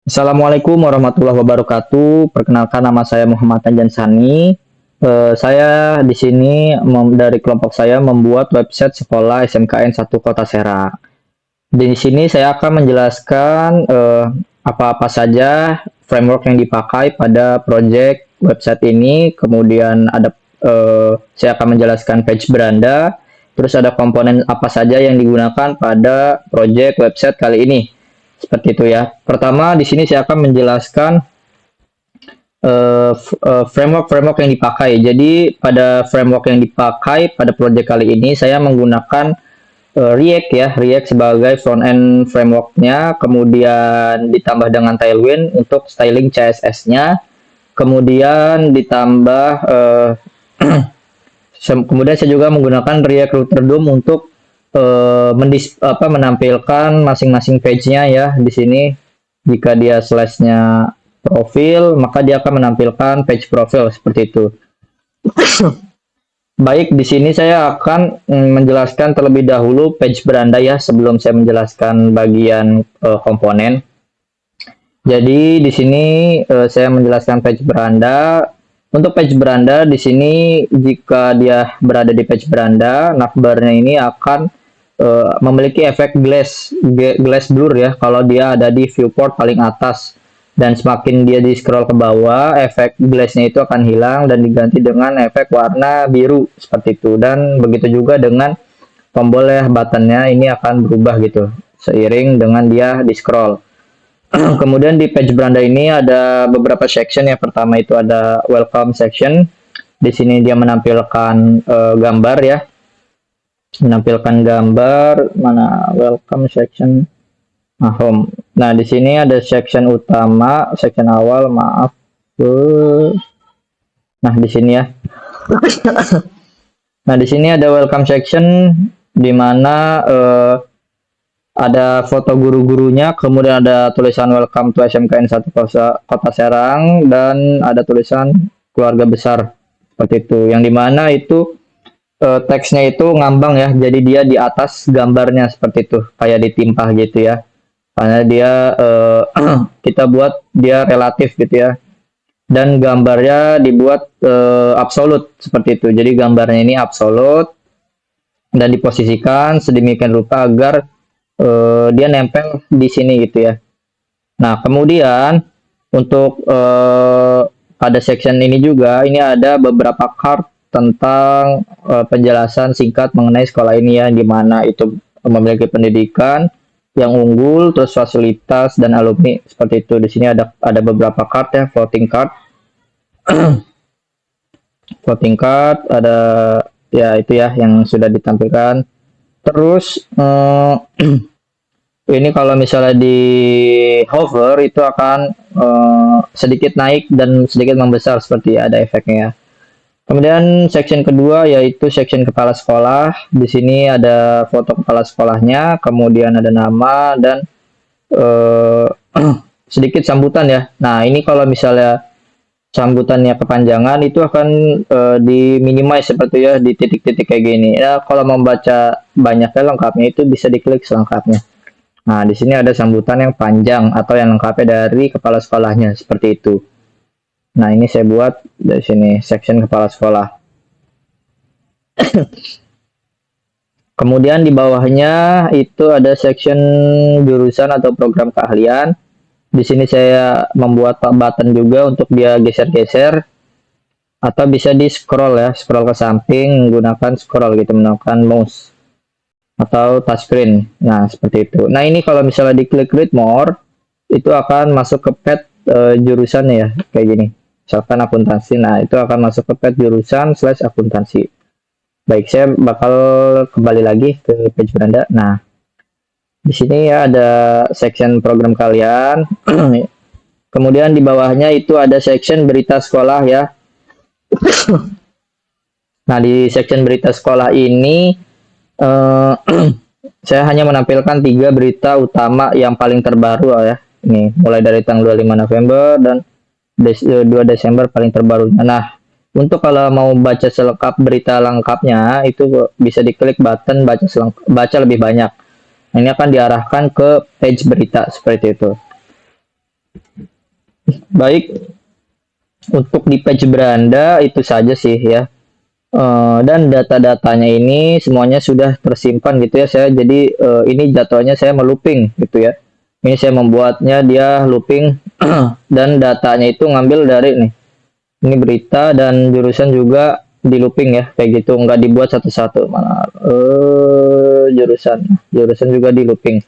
Assalamualaikum warahmatullahi wabarakatuh. Perkenalkan, nama saya Muhammad Tanjan Sani. Saya di sini dari kelompok saya membuat website sekolah SMKN 1 Kota Serang. Di sini saya akan menjelaskan apa-apa saja framework yang dipakai pada project website ini. Kemudian saya akan menjelaskan page beranda. Terus ada komponen apa saja yang digunakan pada project website kali ini. Seperti itu ya. Pertama di sini saya akan menjelaskan framework yang dipakai. Jadi pada framework yang dipakai pada project kali ini saya menggunakan React ya, React sebagai front end frameworknya, kemudian ditambah dengan Tailwind untuk styling CSS-nya, kemudian ditambah kemudian saya juga menggunakan React Router DOM untuk menampilkan masing-masing page-nya ya. Di sini jika dia slash-nya profil, maka dia akan menampilkan page profil seperti itu. Baik, di sini saya akan menjelaskan terlebih dahulu page beranda ya, sebelum saya menjelaskan bagian komponen. Jadi di sini saya menjelaskan page beranda. Untuk page beranda di sini, jika dia berada di page beranda, navbarnya ini akan memiliki efek glass blur ya, kalau dia ada di viewport paling atas. Dan semakin dia di scroll ke bawah, efek glassnya itu akan hilang dan diganti dengan efek warna biru seperti itu. Dan begitu juga dengan tombol ya, buttonnya ini akan berubah gitu seiring dengan dia di scroll. Kemudian di page beranda ini ada beberapa section. Yang pertama itu ada welcome section. Di sini dia menampilkan gambar ya, menampilkan gambar. Mana welcome section? Nah, home. Nah, di sini ada section utama, section awal, maaf. Nah, di sini ya. Nah, di sini ada welcome section di mana ada foto guru-gurunya, kemudian ada tulisan welcome to SMKN 1 Kota Serang, dan ada tulisan keluarga besar seperti itu. Yang dimana itu teksnya itu ngambang ya, jadi dia di atas gambarnya seperti itu, kayak ditimpah gitu ya. Karena dia kita buat dia relatif gitu ya, dan gambarnya dibuat absolut seperti itu. Jadi gambarnya ini absolut dan diposisikan sedemikian rupa agar dia nempel di sini gitu ya. Nah, kemudian untuk pada section ini juga ini ada beberapa card tentang penjelasan singkat mengenai sekolah ini ya, di mana itu memiliki pendidikan yang unggul, terus fasilitas dan alumni seperti itu. Di sini ada beberapa card ya, voting card. Voting card ada ya, itu ya yang sudah ditampilkan. Terus ini kalau misalnya di hover itu akan sedikit naik dan sedikit membesar seperti ada efeknya. Kemudian section kedua yaitu section kepala sekolah. Di sini ada foto kepala sekolahnya, kemudian ada nama dan sedikit sambutan ya. Nah, ini kalau misalnya sambutannya kepanjangan itu akan diminimize seperti ya, di titik-titik kayak gini. Ya, kalau membaca banyaknya lengkapnya itu bisa diklik selengkapnya. Nah, di sini ada sambutan yang panjang atau yang lengkapnya dari kepala sekolahnya seperti itu. Nah, ini saya buat dari sini section kepala sekolah. Kemudian di bawahnya itu ada section jurusan atau program keahlian. Di sini saya membuat button juga untuk dia geser-geser, atau bisa di scroll ya, scroll ke samping menggunakan scroll gitu, menggunakan mouse atau touchscreen. Nah, seperti itu. Nah, ini kalau misalnya diklik read more, itu akan masuk ke pet jurusan ya, kayak gini. Misalkan akuntansi, nah itu akan masuk ke pet jurusan / akuntansi. Baik, saya bakal kembali lagi ke page beranda. Nah, di sini ya ada section program kalian. Kemudian di bawahnya itu ada section berita sekolah ya. Nah, di section berita sekolah ini saya hanya menampilkan 3 berita utama yang paling terbaru ya. Ini mulai dari tanggal 25 November dan 2 Desember paling terbarunya. Nah, untuk kalau mau baca selengkap berita lengkapnya itu bisa diklik button baca lebih banyak. Ini akan diarahkan ke page berita seperti itu. Baik, untuk di page beranda itu saja sih ya. Dan data-datanya ini semuanya sudah tersimpan gitu ya. Ini jatuhnya saya melooping gitu ya. Ini saya membuatnya dia looping dan datanya itu ngambil dari nih. Ini berita dan jurusan juga di looping ya, kayak gitu, nggak dibuat satu-satu. Mana jurusan juga di looping.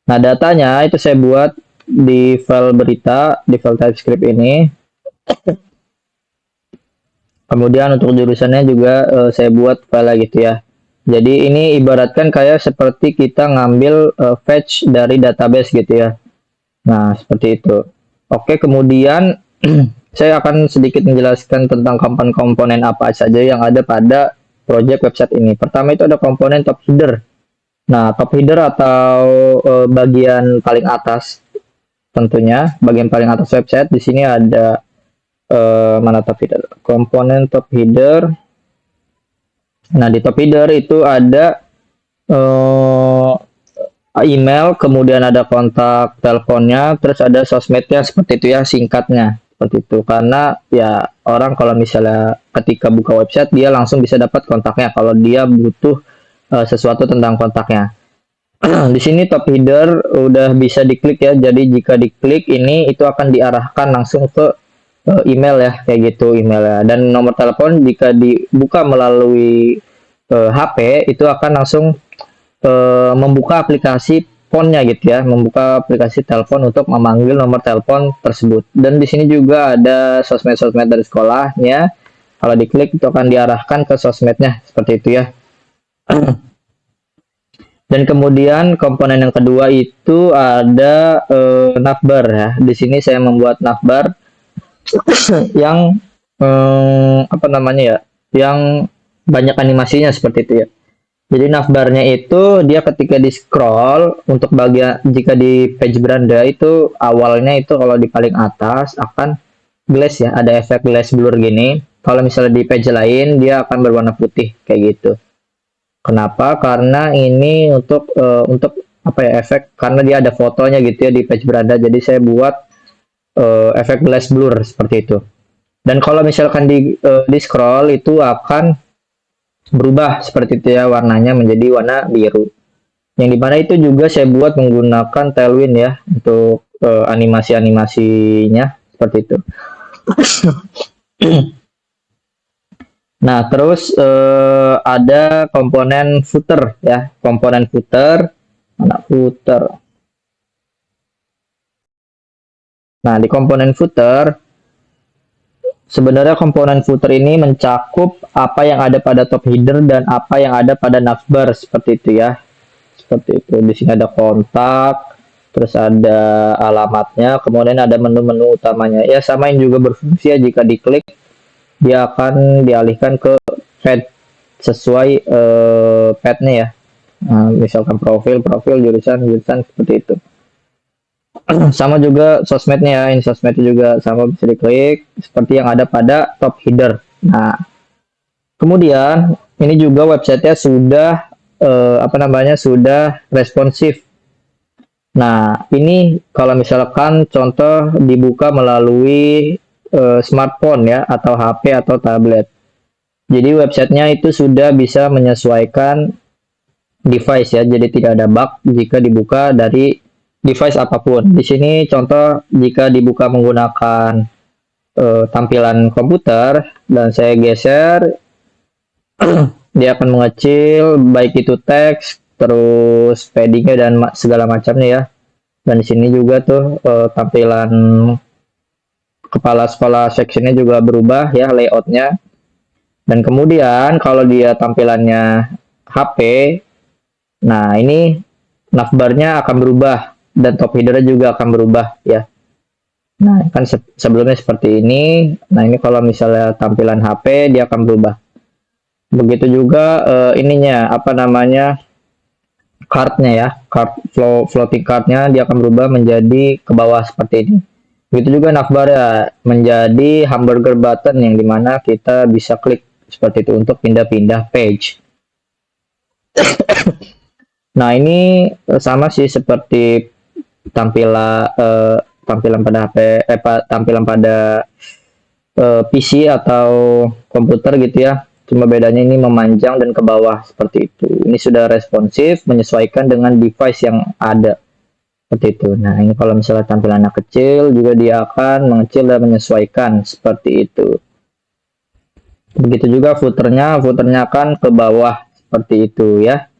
Nah, datanya itu saya buat di file berita, di file TypeScript ini. Kemudian untuk jurusannya juga saya buat file gitu ya. Jadi ini ibaratkan kayak seperti kita ngambil fetch dari database gitu ya. Nah, seperti itu. Oke, kemudian saya akan sedikit menjelaskan tentang komponen-komponen apa saja yang ada pada project website ini. Pertama itu ada komponen top header. Nah, top header atau bagian paling atas tentunya, bagian paling atas website. Di sini ada mana top header? Komponen top header. Nah, di top header itu ada email, kemudian ada kontak teleponnya, terus ada sosmednya seperti itu ya, singkatnya seperti itu. Karena ya orang kalau misalnya ketika buka website dia langsung bisa dapat kontaknya kalau dia butuh sesuatu tentang kontaknya. Di sini top header udah bisa diklik ya. Jadi jika diklik ini itu akan diarahkan langsung ke email ya, kayak gitu emailnya. Dan nomor telepon jika dibuka melalui HP itu akan langsung membuka aplikasi phone-nya gitu ya, membuka aplikasi telepon untuk memanggil nomor telepon tersebut. Dan di sini juga ada sosmed-sosmed dari sekolahnya. Kalau diklik itu akan diarahkan ke sosmednya seperti itu ya. Dan kemudian komponen yang kedua itu ada navbar ya. Di sini saya membuat navbar yang apa namanya ya, yang banyak animasinya seperti itu ya. Jadi navbarnya itu dia ketika di scroll untuk bagian jika di page beranda itu awalnya itu kalau di paling atas akan glass ya, ada efek glass blur gini. Kalau misalnya di page lain dia akan berwarna putih kayak gitu. Kenapa? Karena ini untuk apa ya, efek karena dia ada fotonya gitu ya di page beranda. Jadi saya buat efek glass blur seperti itu. Dan kalau misalkan di scroll itu akan berubah seperti itu ya, warnanya menjadi warna biru. Yang dimana itu juga saya buat menggunakan Tailwind ya untuk animasi-animasinya seperti itu. Nah, terus ada komponen footer ya, komponen footer, mana footer. Nah, di komponen footer sebenarnya komponen footer ini mencakup apa yang ada pada top header dan apa yang ada pada navbar seperti itu ya. Seperti itu. Di sini ada kontak, terus ada alamatnya, kemudian ada menu-menu utamanya. Ya sama yang juga berfungsi ya, jika diklik dia akan dialihkan ke pad sesuai padnya ya. Nah, misalkan profil, jurusan seperti itu. Sama juga sosmednya ya, ini sosmednya juga sama bisa diklik seperti yang ada pada top header. Nah, kemudian ini juga websitenya sudah apa namanya, sudah responsif. Nah, ini kalau misalkan contoh dibuka melalui smartphone ya, atau HP atau tablet. Jadi websitenya itu sudah bisa menyesuaikan device ya, jadi tidak ada bug jika dibuka dari device apapun. Di sini contoh jika dibuka menggunakan tampilan komputer dan saya geser, dia akan mengecil baik itu teks, terus paddingnya dan segala macamnya ya. Dan di sini juga tuh tampilan kepala sekolah sectionnya juga berubah ya, layoutnya. Dan kemudian kalau dia tampilannya HP, nah ini navbarnya akan berubah dan top headernya juga akan berubah ya. Nah kan sebelumnya seperti ini. Nah ini kalau misalnya tampilan HP dia akan berubah. Begitu juga ininya apa namanya, cardnya ya, floating cardnya dia akan berubah menjadi ke bawah seperti ini. Begitu juga navbar ya, menjadi hamburger button yang dimana kita bisa klik seperti itu untuk pindah-pindah page. Nah, ini sama sih seperti tampilan tampilan pada HP, tampilan pada PC atau komputer gitu ya. Cuma bedanya ini memanjang dan ke bawah seperti itu. Ini sudah responsif, menyesuaikan dengan device yang ada seperti itu. Nah, ini kalau misalnya tampilan anak kecil juga dia akan mengecil dan menyesuaikan seperti itu. Begitu juga footernya akan ke bawah seperti itu ya.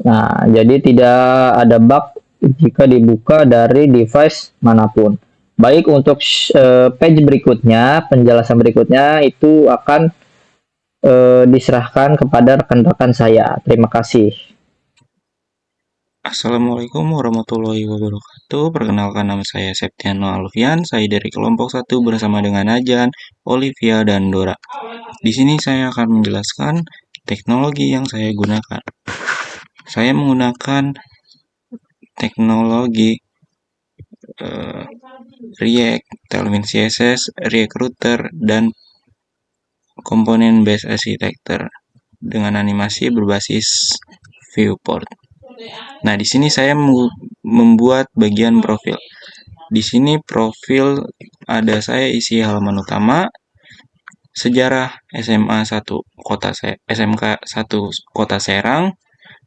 Nah, jadi tidak ada bug jika dibuka dari device manapun. Baik untuk page berikutnya, penjelasan berikutnya itu akan diserahkan kepada rekan-rekan saya. Terima kasih. Assalamualaikum warahmatullahi wabarakatuh. Perkenalkan nama saya Septiano Alfian. Saya dari kelompok 1 bersama dengan Ajan, Olivia, dan Dora. Di sini saya akan menjelaskan teknologi yang saya gunakan. Saya menggunakan teknologi React, Tailwind CSS, React Router, dan komponen based architecture dengan animasi berbasis viewport. Nah, di sini saya membuat bagian profil. Di sini profil ada saya isi halaman utama, sejarah SMA 1 Kota SMK 1 Kota Serang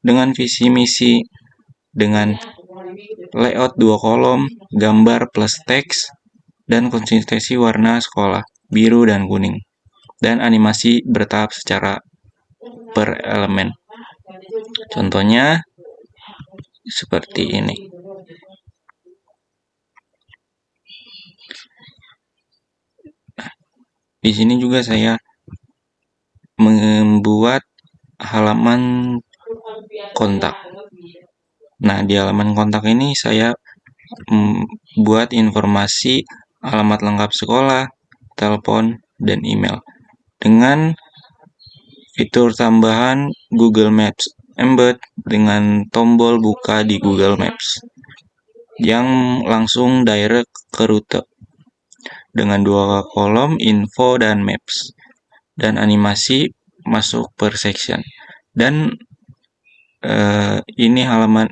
dengan visi misi dengan layout 2 kolom, gambar plus teks dan konsistensi warna sekolah biru dan kuning dan animasi bertahap secara per elemen. Contohnya seperti ini. Di sini juga saya membuat halaman kontak. Nah, di halaman kontak ini saya buat informasi alamat lengkap sekolah, telepon, dan email. Dengan fitur tambahan Google Maps Embed dengan tombol buka di Google Maps yang langsung direct ke rute dengan 2 kolom info dan maps dan animasi masuk per section. Dan ini halaman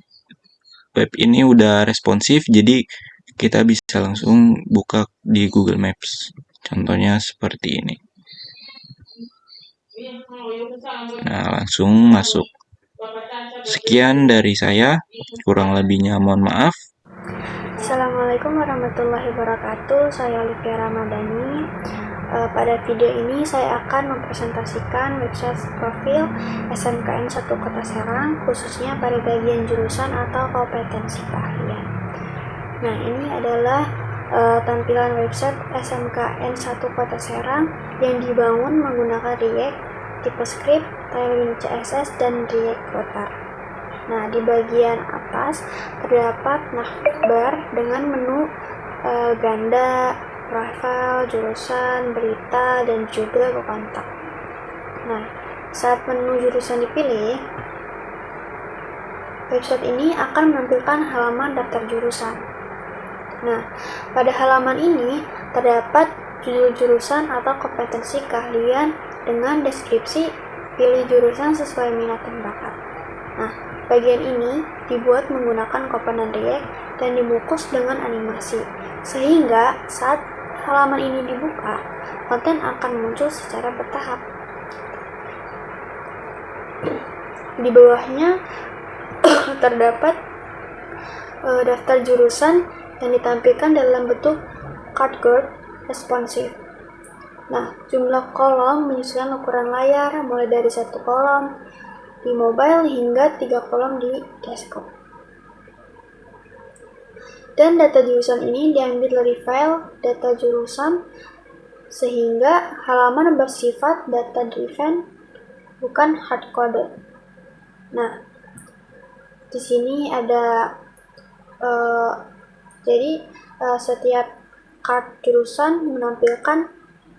web ini udah responsif, jadi kita bisa langsung buka di Google Maps. Contohnya seperti ini. Nah, langsung masuk. Sekian dari saya, kurang lebihnya mohon maaf. Assalamualaikum warahmatullahi wabarakatuh. Saya Olivia Ramadhani. Pada video ini saya akan mempresentasikan website profil SMKN 1 Kota Serang, khususnya pada bagian jurusan atau kompetensi keahlian. Nah, ini adalah tampilan website SMKN 1 Kota Serang yang dibangun menggunakan React, TypeScript, Tailwind CSS, dan React Router. Nah, di bagian atas terdapat navbar dengan menu ganda, profil, jurusan, berita, dan juga kontak. Nah, saat menu jurusan dipilih, website ini akan menampilkan halaman daftar jurusan. Nah, pada halaman ini terdapat judul jurusan atau kompetensi keahlian dengan deskripsi pilih jurusan sesuai minat dan bakat. Nah, bagian ini dibuat menggunakan komponen React dan dibungkus dengan animasi, sehingga saat halaman ini dibuka, konten akan muncul secara bertahap. Di bawahnya terdapat daftar jurusan yang ditampilkan dalam bentuk cardboard responsif. Nah, jumlah kolom menyesuaikan ukuran layar, mulai dari 1 kolom di mobile hingga 3 kolom di desktop. Dan data jurusan ini diambil dari file data jurusan, sehingga halaman bersifat data driven, bukan hardcoded. Nah, di sini ada setiap card jurusan menampilkan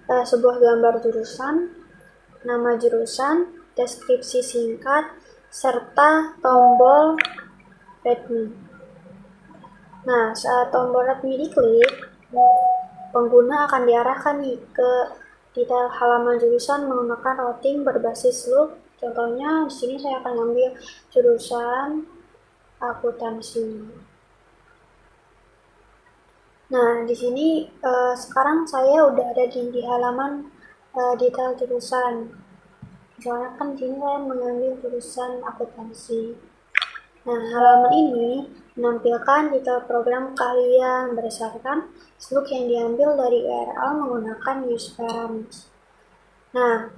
sebuah gambar jurusan, nama jurusan, deskripsi singkat, serta tombol readme. Nah, saat tombol readme diklik, pengguna akan diarahkan nih ke detail halaman jurusan menggunakan routing berbasis loop Contohnya di sini saya akan ambil jurusan akuntansi. Nah, di sini sekarang saya udah ada di halaman detail jurusan. Misalnya kan di sini saya mengambil jurusan akuntansi. Nah, halaman ini menampilkan detail program kalian berdasarkan slug yang diambil dari URL menggunakan use params. Nah,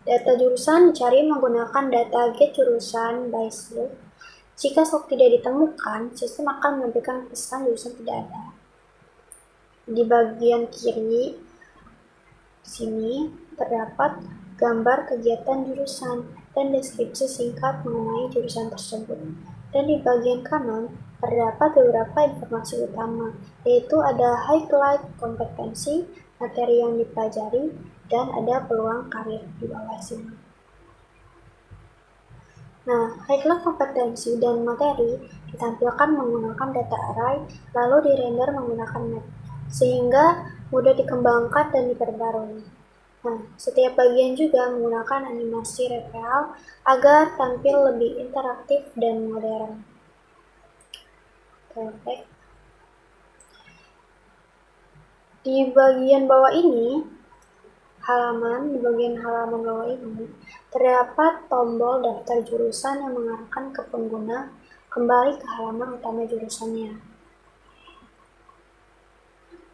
data jurusan dicari menggunakan data get jurusan by slug. Jika slug tidak ditemukan, sistem akan menampilkan pesan jurusan tidak ada. Di bagian kiri di sini terdapat gambar kegiatan jurusan dan deskripsi singkat mengenai jurusan tersebut. Dan di bagian kanan terdapat beberapa informasi utama, yaitu ada highlight kompetensi, materi yang dipelajari, dan ada peluang karir di bawah sini. Nah, highlight kompetensi dan materi ditampilkan menggunakan data array, lalu dirender menggunakan map, sehingga mudah dikembangkan dan diperbarui. Nah, setiap bagian juga menggunakan animasi real agar tampil lebih interaktif dan modern. Oke. Di bagian bawah ini, di bagian halaman bawah ini, terdapat tombol daftar jurusan yang mengarahkan ke pengguna kembali ke halaman utama jurusannya.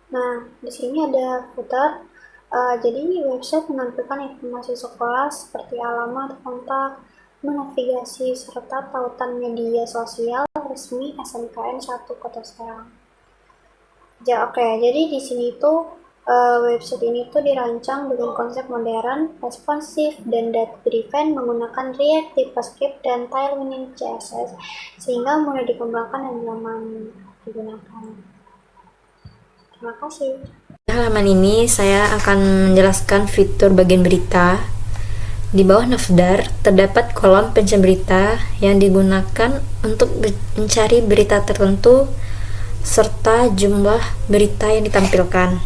Nah, di sini ada footer. Jadi website menampilkan informasi sekolah seperti alamat, kontak, navigasi, serta tautan media sosial resmi SMKN 1 Kota Serang. Jadi di sini tuh website ini tuh dirancang dengan konsep modern, responsif, dan data-driven menggunakan React, TypeScript, dan Tailwind CSS sehingga mudah dikembangkan dan nyaman digunakan. Terima kasih. Di halaman ini saya akan menjelaskan fitur bagian berita. Di bawah navbar terdapat kolom pencari berita yang digunakan untuk mencari berita tertentu serta jumlah berita yang ditampilkan.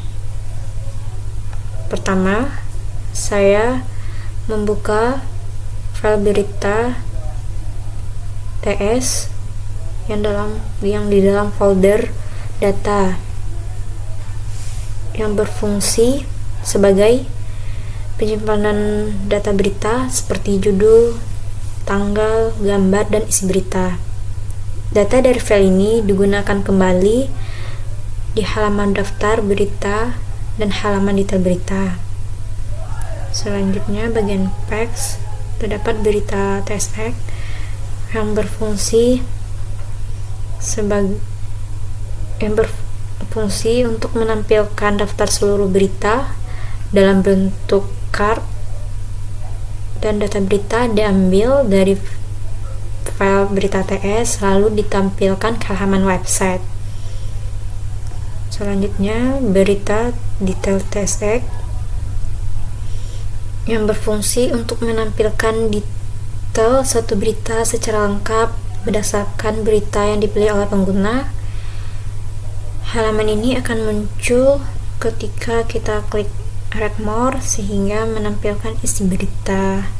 Pertama, saya membuka file berita TS yang di dalam folder data yang berfungsi sebagai penyimpanan data berita seperti judul, tanggal, gambar, dan isi berita. Data dari file ini digunakan kembali di halaman daftar berita dan halaman detail berita. Selanjutnya bagian text terdapat berita TSX yang berfungsi untuk menampilkan daftar seluruh berita dalam bentuk card, dan data berita diambil dari file berita TS lalu ditampilkan ke halaman website. Selanjutnya berita detail TSX yang berfungsi untuk menampilkan detail satu berita secara lengkap berdasarkan berita yang dipilih oleh pengguna. Halaman ini akan muncul ketika kita klik read more sehingga menampilkan isi berita.